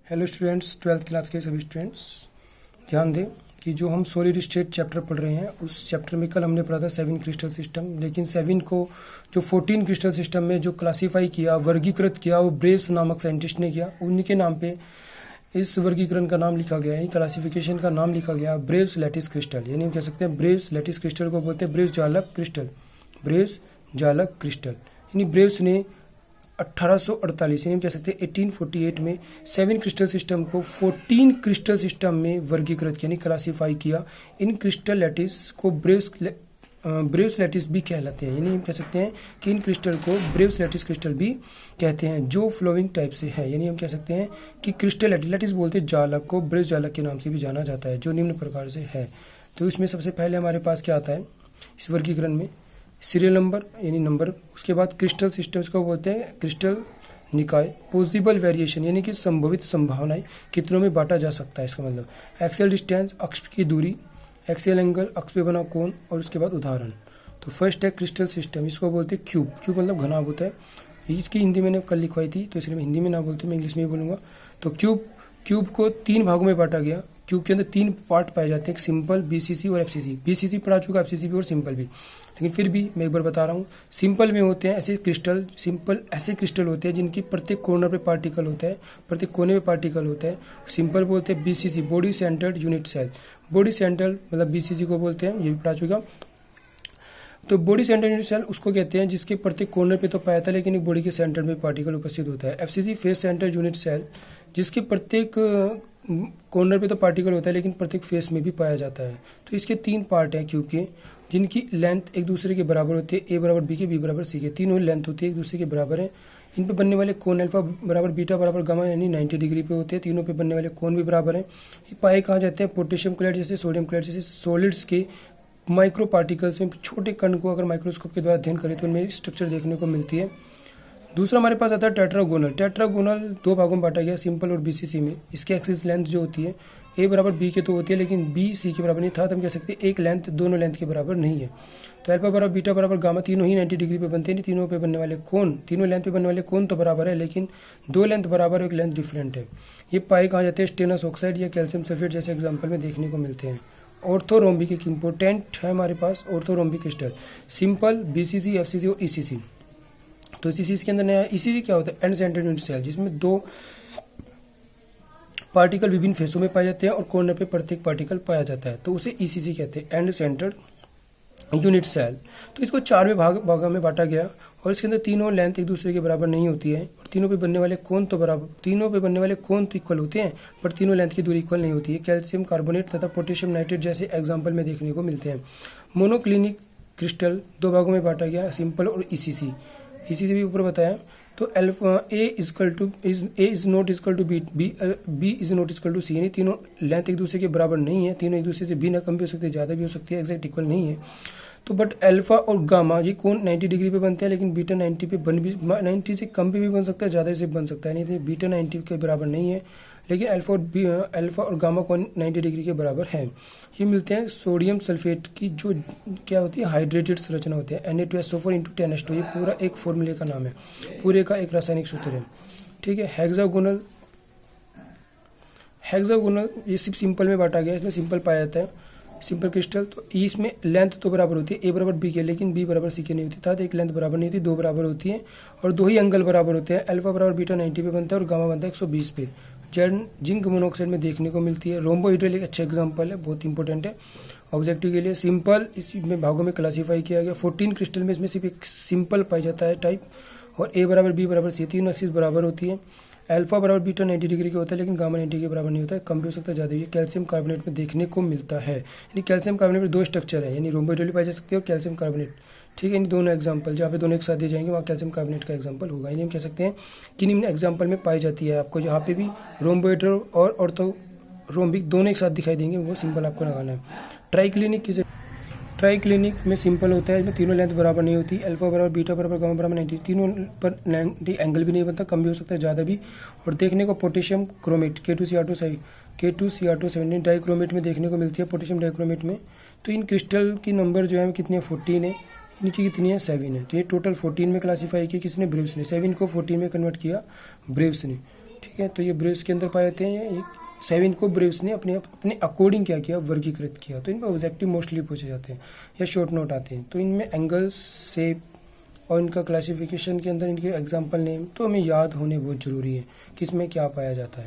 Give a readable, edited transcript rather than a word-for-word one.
Hello students, 12th class के सभी students ध्यान दें कि जो हम सॉलिड स्टेट चैप्टर पढ़ रहे हैं उस चैप्टर में कल हमने पढ़ा था 7 क्रिस्टल सिस्टम। लेकिन 7 को जो 14 क्रिस्टल सिस्टम में जो क्लासीफाई किया, वर्गीकृत किया, वो ब्रेस नामक साइंटिस्ट ने किया। उन्हीं के नाम पे इस वर्गीकरण का नाम लिखा गया है, क्लासिफिकेशन का नाम लिखा गया ब्रेव्स लैटिस क्रिस्टल। यानी हम कह सकते हैं ब्रेव्स लैटिस क्रिस्टल को बोलते हैं ब्रेव्स जालक क्रिस्टल। ब्रेव्स जालक क्रिस्टल यानी ब्रेव्स ने 1848 यानी हम कह सकते हैं 1848 में 7 क्रिस्टल सिस्टम को 14 क्रिस्टल सिस्टम में वर्गीकृत यानी क्लासीफाई किया। इन क्रिस्टल लैटिस को ब्रेव्स लैटिस भी कहलाते हैं। यानी हम कह सकते हैं कि इन क्रिस्टल को ब्रेव्स लैटिस क्रिस्टल भी कहते हैं, जो फ्लोइंग टाइप से है। यानी हम कह सकते हैं कि क्रिस्टल लैटिस बोलते हैं जालक को, ब्रेव्स जालक के नाम से भी जाना जाता है, जो निम्न प्रकार से है। तो इसमें सबसे पहले हमारे पास क्या आता है इस वर्गीकरण में, सीरियल नंबर यानी नंबर। उसके बाद क्रिस्टल सिस्टम्स को बोलते हैं क्रिस्टल निकाय। पॉसिबल वेरिएशन यानी कि संभवित संभावनाएं कितनों में बांटा जा सकता है, इसका मतलब। एक्सियल डिस्टेंस अक्ष की दूरी, एक्सियल एंगल अक्ष पे बना कोण, और उसके बाद उदाहरण। तो फर्स्ट है क्रिस्टल सिस्टम, इसको बोलते हैं क्यूब। क्यूब मतलब घना होता है। इसकी हिंदी मैंने कल लिखवाई थी, तो इसलिए मैं हिंदी में ना बोलते मैं इंग्लिश में ही बोलूँगा। तो क्यूब को 3 भागों में बांटा गया। क्यूब के अंदर 3 पार्ट पाए जाते हैं, सिंपल, बीसीसी और एफसीसी। बीसीसी पढ़ा चुका, एफसीसी भी और सिंपल भी, लेकिन फिर भी मैं एक बार बता रहा हूँ। सिंपल में होते हैं ऐसे क्रिस्टल, सिंपल ऐसे क्रिस्टल होते हैं जिनकी प्रत्येक कॉर्नर पे पार्टिकल होता है, प्रत्येक कोने पे पार्टिकल होता है। सिंपल बोलते हैं BCC, body centred unit cell. Body centred मतलब बीसीसी को बोलते हैं, ये भी पढ़ा चुका। तो बॉडी सेंटर यूनिट सेल उसको कहते हैं जिसके प्रत्येक कॉर्नर पे तो पाया था, लेकिन एक बॉडी के सेंटर में पार्टिकल उपस्थित होता है। FCC face centre unit cell, जिसके प्रत्येक कॉर्नर पे तो पार्टिकल होता है, लेकिन प्रत्येक फेस में भी पाया जाता है। तो इसके 3 पार्ट हैं क्यूब के, जिनकी लेंथ एक दूसरे के बराबर होती है। ए बराबर बी के, बी बराबर सी के, तीनों लेंथ होती है एक दूसरे के बराबर है। इन पे बनने वाले कोण अल्फा बराबर बीटा बराबर गामा यानी 90 डिग्री पे होते हैं। तीनों पे बनने वाले कोण भी बराबर हैं। ये पाए कहाँ जाते हैं, पोटेशियम क्लोराइड जैसे, सोडियम क्लोराइड जैसे सॉलिड्स के माइक्रो पार्टिकल्स में, छोटे कण को अगर माइक्रोस्कोप के द्वारा अध्ययन करें तो उनमें स्ट्रक्चर देखने को मिलती है। दूसरा हमारे पास आता है टेट्रागोनल। टेट्रागोनल 2 भागों में बांटा गया, सिंपल और बीसीसी में। इसकी एक्सिस लेंथ जो होती है ए बराबर बी के तो होती है, लेकिन बी सी के बराबर नहीं था। तो हम कह सकते हैं एक लेंथ दोनों लेंथ के बराबर नहीं है। तो अल्फा बराबर बीटा बराबर गामा तीनों ही 90 डिग्री पे बनते हैं। तीनों पे बनने वाले कोण, तीनों लेंथ पे बनने वाले कोण तो बराबर है, लेकिन 2 लेंथ बराबर और 1 लेंथ डिफरेंट है। ये पाए कहाँ जाते हैं, स्टेनस ऑक्साइड या कैल्शियम सल्फेट जैसे एग्जाम्पल में देखने को मिलते हैं। ऑर्थोरोम्बिक एक इंपॉर्टेंट है हमारे पास orthorhombic crystal, simple, BCC, FCC और ईसीसी। तो ईसीसी के अंदर नया ईसीसी क्या होता है, एंड सेंटर यूनिट सेल, जिसमें 2 पार्टिकल विभिन्न फेसों में पाए जाते हैं और कॉर्नर पे प्रत्येक पार्टिकल पाया जाता है, तो उसे ईसीसी कहते हैं, एंड सेंटर्ड यूनिट सेल। तो इसको 4 भागों में बांटा गया, और इसके अंदर तीनों लेंथ एक दूसरे के बराबर नहीं होती है, और तीनों पे बनने वाले कोण तो इक्वल होते हैं, पर तीनों लेंथ की दूरी इक्वल नहीं होती है। कैल्शियम कार्बोनेट तथा पोटेशियम नाइट्रेट जैसे एग्जाम्पल में देखने को मिलते हैं। मोनोक्लिनिक क्रिस्टल 2 भागों में बांटा गया, सिंपल और ईसीसी। ईसीसी भी ऊपर बताया। तो alpha a is not equal to b is not equal to c, यानी तीनों लेंथ एक दूसरे के बराबर नहीं है। तीनों एक दूसरे से भी ना कम भी हो सकती है, ज़्यादा भी हो सकती है, एग्जैक्ट इक्वल नहीं है। तो बट अल्फा और गामा ये कोण 90 डिग्री पे बनते हैं, लेकिन बीटा 90 से कम पे भी बन सकता है, ज़्यादा से बन सकता है। नहीं तो बीटा 90 के बराबर नहीं है, लेकिन अल्फा और गामा कोण 90 डिग्री के बराबर है। ये मिलते हैं सोडियम सल्फेट की जो क्या होती है, हाइड्रेटेड संरचना होती है, Na2SO4 × 10H2। ये पूरा एक फॉर्मूले का नाम है, पूरे का एक रासायनिक सूत्र है। ठीक है। हेक्सागोनल ये सिर्फ सिंपल में बांटा गया, इसमें सिंपल पाया जाता है, सिंपल क्रिस्टल। तो इसमें लेंथ तो बराबर होती है, ए बराबर बी के, लेकिन बी बराबर सी के नहीं होती था। तो एक लेंथ बराबर नहीं होती, 2 बराबर होती है, और 2 ही एंगल बराबर होते हैं। अल्फा बराबर बीटा 90 पे बनता है और गामा बनता है 120 पे। जिंक मोनोऑक्साइड में देखने को मिलती है। रोम्बोहेड्रल एक अच्छा एग्जांपल है, बहुत इंपॉर्टेंट है ऑब्जेक्टिव के लिए। सिंपल इसमें भागों में क्लासीफाई किया गया। 14 क्रिस्टल में इसमें सिर्फ एक सिंपल पाई जाता है टाइप, और ए बराबर बी बराबर सी, तीनों एक्सिस बराबर होती है। अल्फा बराबर बीटा 90 डिग्री के होता है, लेकिन गामा 90 के बराबर नहीं होता है, कम भी हो सकता है, ज़्यादा भी। कैल्शियम कार्बोनेट में देखने को मिलता है। यानी कैल्शियम कार्बोनेट में 2 स्ट्रक्चर है, यानी रोम्बोहेड्रल पाई जा सकती है और कैल्शियम कार्बोनेट। ठीक है, इन दोनों एग्जाम्पल जहाँ पे दोनों एक साथ दिए जाएंगे वहाँ कैल्शियम कार्बोनेट का एग्जाम्पल होगा। यानी हम कह सकते हैं कि निम्न एग्जाम्पल में पाई जाती है। आपको यहाँ पे भी रोम्बोहेड्रल और ऑर्थोरोम्बिक दोनों एक साथ दिखाई देंगे, वो सिंपल आपको लगाना है। ट्राइक्लिनिक में सिंपल होता है, इसमें तीनों लेंथ बराबर नहीं होती। अल्फा बराबर बीटा बराबर गामा बराबर 90, तीनों पर 90 एंगल भी नहीं बनता, कम भी हो सकता है, ज़्यादा भी। और देखने को पोटेशियम क्रोमेट K2Cr217 डाइक्रोमेट में देखने को मिलती है, पोटेशियम डाइक्रोमेट में। तो इन क्रिस्टल की नंबर जो है कितनी है, 14 है। इनकी कितनी है, 7 है। तो ये टोटल 14 में क्लासीफाई किया किसने, ब्रेव्स ने। 7 को 14 में कन्वर्ट किया ब्रेव्स ने। ठीक है, तो ये ब्रेव्स के अंदर पाए जाते हैं। 7 को ब्रेव्स ने अपने अकॉर्डिंग क्या किया, वर्गीकृत किया। तो इनमें ऑब्जेक्टिव मोस्टली पूछे जाते हैं या शॉर्ट नोट आते हैं। तो इनमें एंगल्स, शेप और इनका क्लासिफिकेशन के अंदर इनके एग्जाम्पल नेम तो हमें याद होने बहुत ज़रूरी है कि इसमें क्या पाया जाता है।